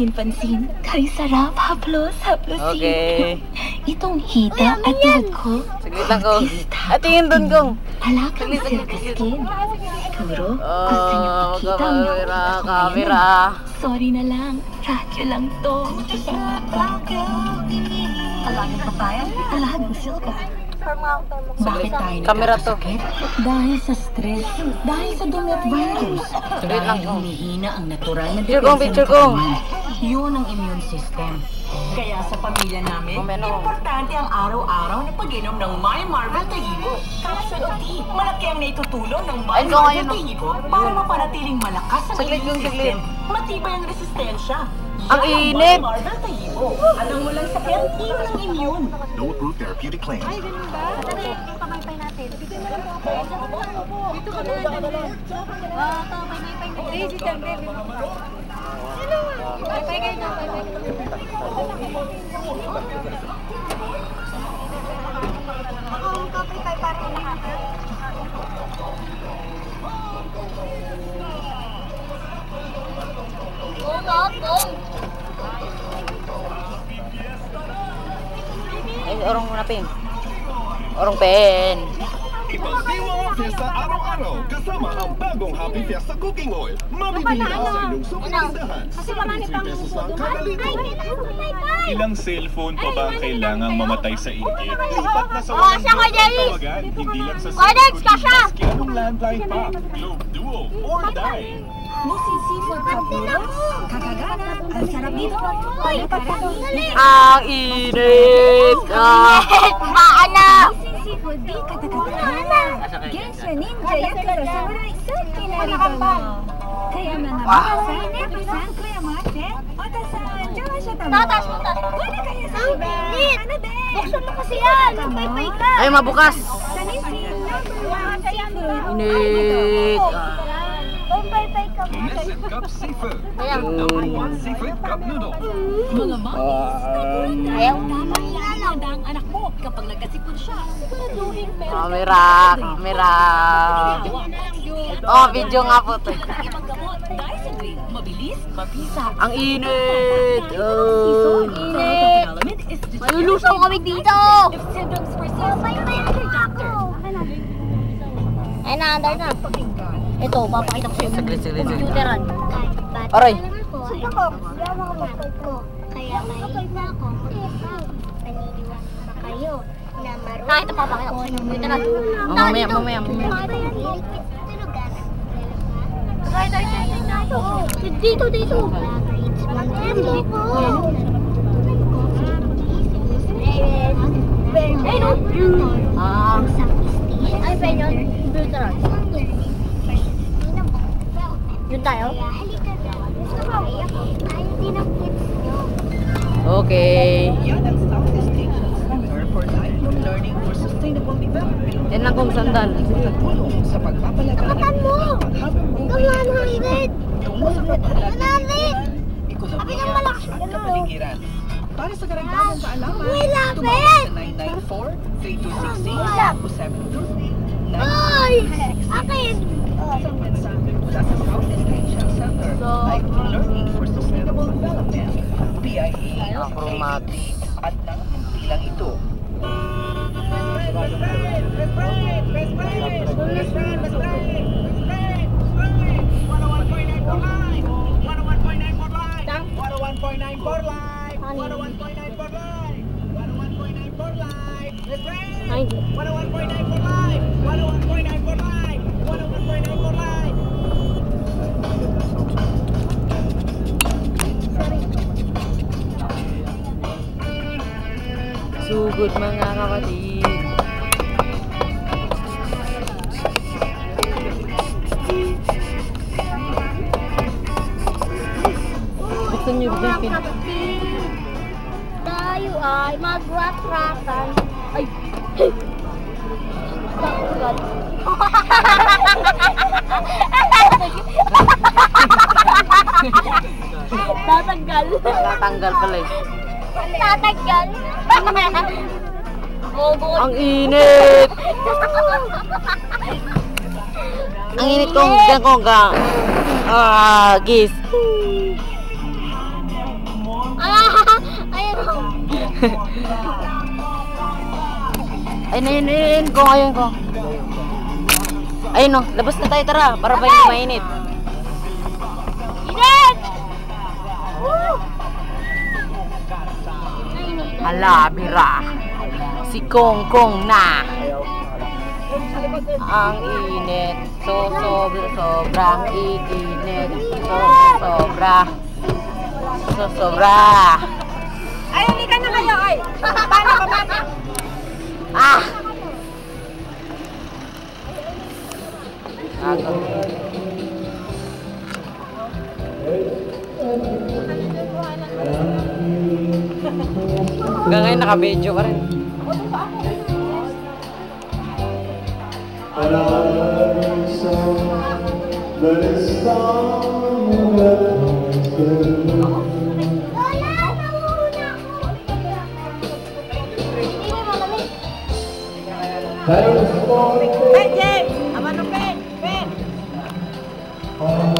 pansin-pansin. Kay sarap, haplos, haplosin. Okay. Itong hita at tuhod ko. Saglit lang ko. Tingin dun kong. Halakang silk skin. Siguro, gusto niyo makita ang Camera. Sorry na lang, radyo lang to. Alagang papaya, alagang silk. Bakit tayo Camera to. Dahil sa stress, dahil sa dumi at virus, Saglit lang dahil ko. humihina ang natural na Picture kong. Yun ang immune system. Kaya sa pamilya namin, importante ang araw-araw na pag-inom ng My Marvel Tahibo. Capsule of tea, malaki ang naitutulong ng My Marvel Tahibo para mapanatiling malakas ang immune system. Matibay ang resistensya. Ang init! My Marvel Tahibo. Anong walang sakit, yun ang immune. No approved therapeutic claims. Ay, ganun ba? Ano yung pamay-pay natin? Dito na lang po. Dito ka na lang. Ito, pamay-pay na. Ay, si Jambe. Pay-pay kayo na, pay-pay kayo. Ako ang kapay-pay para lahat. Ay, orong muna pin. Orong pen. Ipagdiwa ang fiesta araw-araw kasama ang bagong Happy Fiesta Cooking Oil. Mabibili na sa inyong supertindahan. Kasi pamani 3 pang pesos lang sudo. kada Ay, litro. pay-pay! Ilang cellphone pa ba ang kailangang mamatay sa inggit? Lipat na sa Oh, walang siya ka, buwag Dennis! tawagan, hindi lang sa Dennis, kasha! maski anong landline pa. Globe Duo or Die. Musin seafood kabulos, kakagana, ang sarap nito. Ang init! Maana! Musin seafood, di katakatana. Genshin ninja yakura samurai suki na rito mo. Kaya manabakasan, nepasan, kuya mate, otasan, jawasya tamo. Tatas! Wala kaya sa iba. Ano din? Buksan mo kasi yan! Pay-pay ka! Ay, mabukas! Sanisin, number one seafood. Init! Pay-pay ka! Nesset Cup Seafood. Number 1 seafood cup noodle. Mga mangis, Ayaw. handa ang anak mo kapag nagkasipon siya. Siguraduhin meron Camera! Camera! Oh, video nga po to. ibang gamot. Dyson-Ring, mabilis, mabisa. Ang init! Oh. Malulusaw kami dito! If symptoms persist, Pay-pay your doctor. Ay, na-under na. Ito, papakita ko sa'yo. Saglit. Computeran. Aray. Sige ko, yan mga kapatid ko. Kaya mahina ako paniniwala ba kayo na marunong ito papakita ko sa'yo. Computeran. Mamaya. Dito. Ay, no. Ah. Ay, pa yun. Computeran. Yun tayo? Okay. Yan ang Southeast Asian Center for Lifelong Learning for Sustainable Development. Yan lang kong sandal. Nagtulong sa pagpapalaga Kapatan mo! ng 100! tungo sa pagpapalaga ng 100! ekonomiya malakas at ano? kapaligiran. Para sa karagdagang kaalaman, Uy, lapit! tumawag sa 994-3266-722. Ay! Akin! Isang mensahe mula sa Southeast Asian Center for Lifelong Learning for Sustainable Development, PIA, Acromatics. at ng himpilang ito. Ay, Sugod mga kapatid. Buksan niyo ba yung pin? tayo ay mag-rat-ratan. Ay! Tatanggal. Tatanggal. Tatanggal pala eh. Tatanggal. Bobo. Ang init! Ang init kong gis. Ayun, ayun ko. Ayun no, labas na tayo, tara, para pa hindi mainit. Init! Hala, bira. Si Kongkong na. Ang init. Sobrang init. Sobra. Ay, hindi ka na kayo, ay! Paano ka ba? Ah! Hanggang ngayon naka-video ka rin. Lola, nahuna ako! Hindi mo malamig. Hey, James!